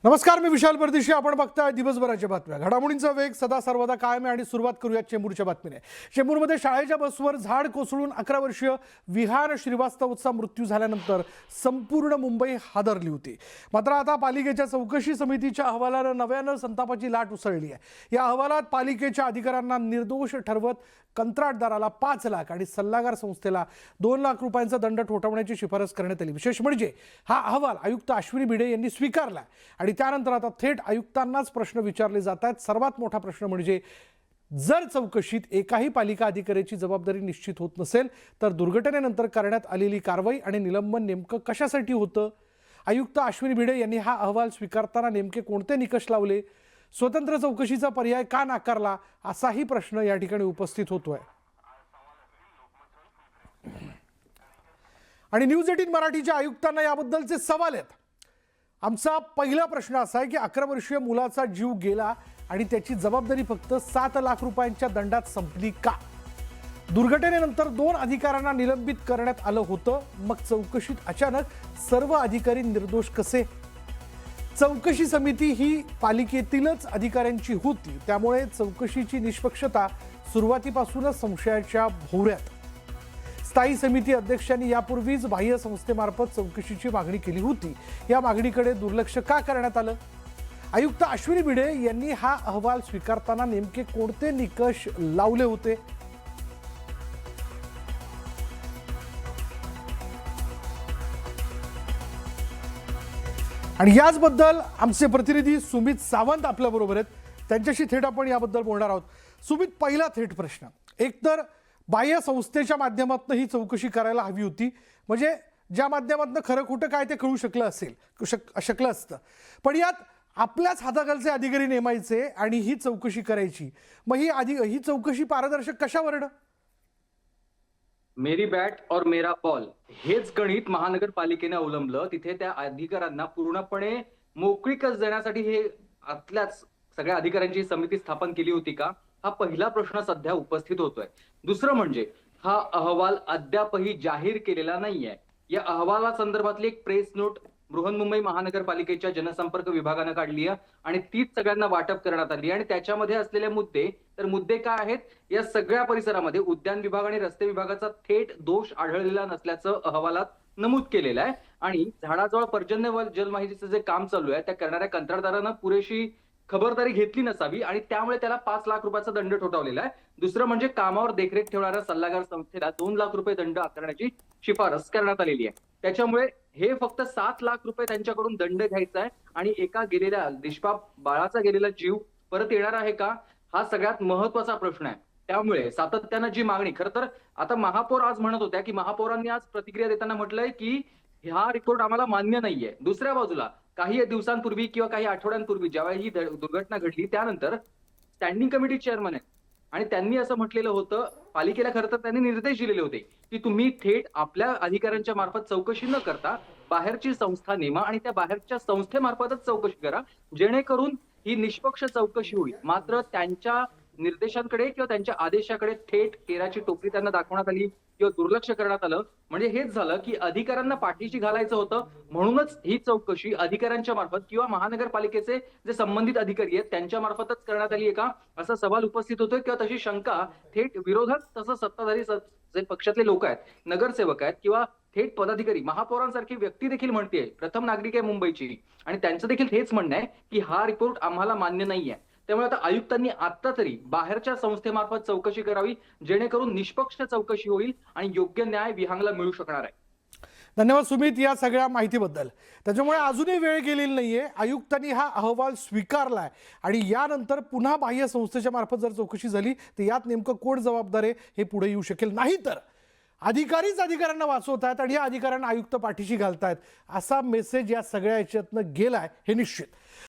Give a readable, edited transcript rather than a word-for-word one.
नमस्कार, मी विशाल परदेशी. आपण बघताय दिवसभराच्या बातम्या. घडामोडींचा वेग सदा सर्वदा कायम आहे आणि सुरुवात करूया चेंबूरच्या बातमीने. चेंबूरमध्ये शाळेच्या बसवर झाड कोसळून 11 वर्षीय विहान श्रीवास्तवचा मृत्यू झाल्यानंतर संपूर्ण मुंबई हादरली होती. मात्र आता पालिकेच्या चौकशी समितीच्या अहवालानं नव्यानं संतापाची लाट उसळली आहे. या अहवालात पालिकेच्या अधिकाऱ्यांना निर्दोष ठरवत कंत्राटदाराला 5 लाख आणि सल्लागार संस्थेला 2 लाख रुपयांचा दंड ठोठावण्याची शिफारस करण्यात आली. विशेष म्हणजे हा अहवाल आयुक्त अश्विनी भिडे यांनी स्वीकारला आणि त्यानंतर आता थेट आयुक्तांनाच प्रश्न विचारले जात आहेत. सर्वात मोठा प्रश्न म्हणजे जर चौकशीत एकाही पालिका अधिकाऱ्याची जबाबदारी निश्चित होत नसेल तर दुर्घटनेनंतर करण्यात आलेली कारवाई आणि निलंबन नेमकं कशासाठी होतं? आयुक्त अश्विनी भिडे यांनी हा अहवाल स्वीकारताना नेमके कोणते निकष लावले? स्वतंत्र चौकशीचा पर्याय का नाकारला? असाही प्रश्न या ठिकाणी उपस्थित होतोय. आणि न्यूज 18 मराठीच्या आयुक्तांना याबद्दलचे सवाल आहेत. आमचा पहिला प्रश्न असा आहे की 11 वर्षीय मुलाचा जीव गेला आणि त्याची जबाबदारी फक्त 7 लाख रुपयांच्या दंडात संपली का? दुर्घटनेनंतर 2 अधिकाऱ्यांना निलंबित करण्यात आलं होतं. मग चौकशीत अचानक सर्व अधिकारी निर्दोष कसे? चौकशी समिती ही पालिकेतीलच अधिकाऱ्यांची होती, त्यामुळे चौकशीची निष्पक्षता सुरुवातीपासूनच संशयाच्या भोवऱ्यात. स्थायी समिती अध्यक्षांनी यापूर्वीच बाह्य संस्थेमार्फत चौकशीची मागणी केली होती. या मागणीकडे दुर्लक्ष का करण्यात आलं? आयुक्त अश्विनी भिडे यांनी हा अहवाल स्वीकारताना नेमके कोणते निकष लावले होते? आणि याचबद्दल आमचे प्रतिनिधी सुमित सावंत आपल्याबरोबर आहेत. त्यांच्याशी थेट आपण याबद्दल बोलणार आहोत. सुमित, पहिला थेट प्रश्न. एकतर बाह्य संस्थेच्या माध्यमातून ही चौकशी करायला हवी होती, म्हणजे ज्या माध्यमातून खरं खोटं काय ते कळू शकलं असतं. पण यात आपल्याच हाताखालचे अधिकारी नेमायचे आणि ही चौकशी करायची. मग ही चौकशी पारदर्शक कशावरनं? मेरी बॅट और मेरा बॉल हेच गणित महानगरपालिकेने अवलंबलं. तिथे त्या अधिकाऱ्यांना पूर्णपणे मोकळीकच देण्यासाठी हे आतल्याच सगळ्या अधिकाऱ्यांची समिती स्थापन केली होती का, हा पहिला प्रश्न सध्या उपस्थित होतोय. दुसरं म्हणजे हा अहवाल अद्यापही जाहीर केलेला नाहीये. या अहवाला संदर्भातली एक प्रेस नोट बृहन्मुंबई महानगरपालिकेच्या जनसंपर्क विभागानं काढली आहे आणि तीच सगळ्यांना वाटप करण्यात आली. आणि त्याच्यामध्ये असलेले मुद्दे काय आहेत? या सगळ्या परिसरामध्ये उद्यान विभाग आणि रस्ते विभागाचा थेट दोष आढळलेला नसल्याचं अहवालात नमूद केलेलं आहे. आणि झाडाजवळ पर्जन्य व जलमाहितीचं जे काम चालू आहे त्या करणाऱ्या कंत्राटदारानं पुरेशी खबरदारी घेतली नसावी आणि त्यामुळे त्याला 5 लाख रुपयाचा दंड ठोठावलेला आहे. दुसरं म्हणजे कामावर देखरेख ठेवणाऱ्या सल्लागार संस्थेला 2 लाख रुपये दंड आकारण्याची शिफारस करण्यात आलेली आहे. त्याच्यामुळे हे फक्त 7 लाख रुपये त्यांच्याकडून दंड घ्यायचा आहे आणि एका गेलेल्या निष्पाप बाळाचा गेलेला जीव परत येणार आहे का, हा सगळ्यात महत्वाचा प्रश्न आहे. त्यामुळे सातत्यानं जी मागणी, खरं तर आता महापौर आज म्हणत होत्या की महापौरांनी आज प्रतिक्रिया देताना म्हटलंय की हा रिपोर्ट आम्हाला मान्य नाहीये. दुसऱ्या बाजूला काही दिवसांपूर्वी किंवा काही आठवड्यांपूर्वी ज्यावेळी ही दुर्घटना घडली त्यानंतर स्टँडिंग कमिटी चेअरमन आहे आणि त्यांनी असं म्हटलेलं होतं, पालिकेला खरं तर त्यांनी निर्देश दिलेले होते की तुम्ही थेट आपल्या अधिकाऱ्यांच्या मार्फत चौकशी न करता बाहेरची संस्था नेमा आणि त्या बाहेरच्या संस्थेमार्फतच चौकशी करा, जेणेकरून ही निष्पक्ष चौकशी होईल. मात्र त्यांच्या निर्देशांकडे किंवा त्यांच्या आदेशाकडे थेट केराची टोपली त्यांना दाखवण्यात आली किंवा दुर्लक्ष करण्यात आलं. म्हणजे हेच झालं की अधिकाऱ्यांना पाठीशी घालायचं होतं, म्हणूनच ही चौकशी अधिकाऱ्यांच्या मार्फत किंवा महानगरपालिकेचे जे संबंधित अधिकारी आहेत त्यांच्या मार्फतच करण्यात आली आहे का, असा सवाल उपस्थित होतोय. किंवा तशी शंका थेट विरोधक तसं सत्ताधारी जे पक्षातले लोक आहेत, नगरसेवक आहेत किंवा थेट पदाधिकारी, महापौरांसारखी व्यक्ती देखील म्हणते, प्रथम नागरिक आहे मुंबईची, आणि त्यांचं देखील हेच म्हणणं आहे की हा रिपोर्ट आम्हाला मान्य नाहीये. त्यामुळे आता आयुक्तांनी आता तरी बाहेरच्या संस्थेमार्फत चौकशी करावी, जेणेकरून निष्पक्ष चौकशी होईल आणि योग्य न्याय विहंगला मिळू शकणार आहे. धन्यवाद सुमित या सगळ्या माहितीबद्दल. त्याच्यामुळे अजूनही वेळ गेलेली नाहीये. आयुक्तांनी हा अहवाल स्वीकारलाय आणि यानंतर पुन्हा बाह्य संस्थेच्या मार्फत जर चौकशी झाली तर यात नेमकं कोण जबाबदार आहे हे पुढे येऊ शकेल. नाही तर अधिकारीच अधिकाऱ्यांना वाचवत आहेत आणि या अधिकाऱ्यांना आयुक्त पाठीशी घालतायत, असा मेसेज या सगळ्या याच्यातनं गेलाय हे निश्चित.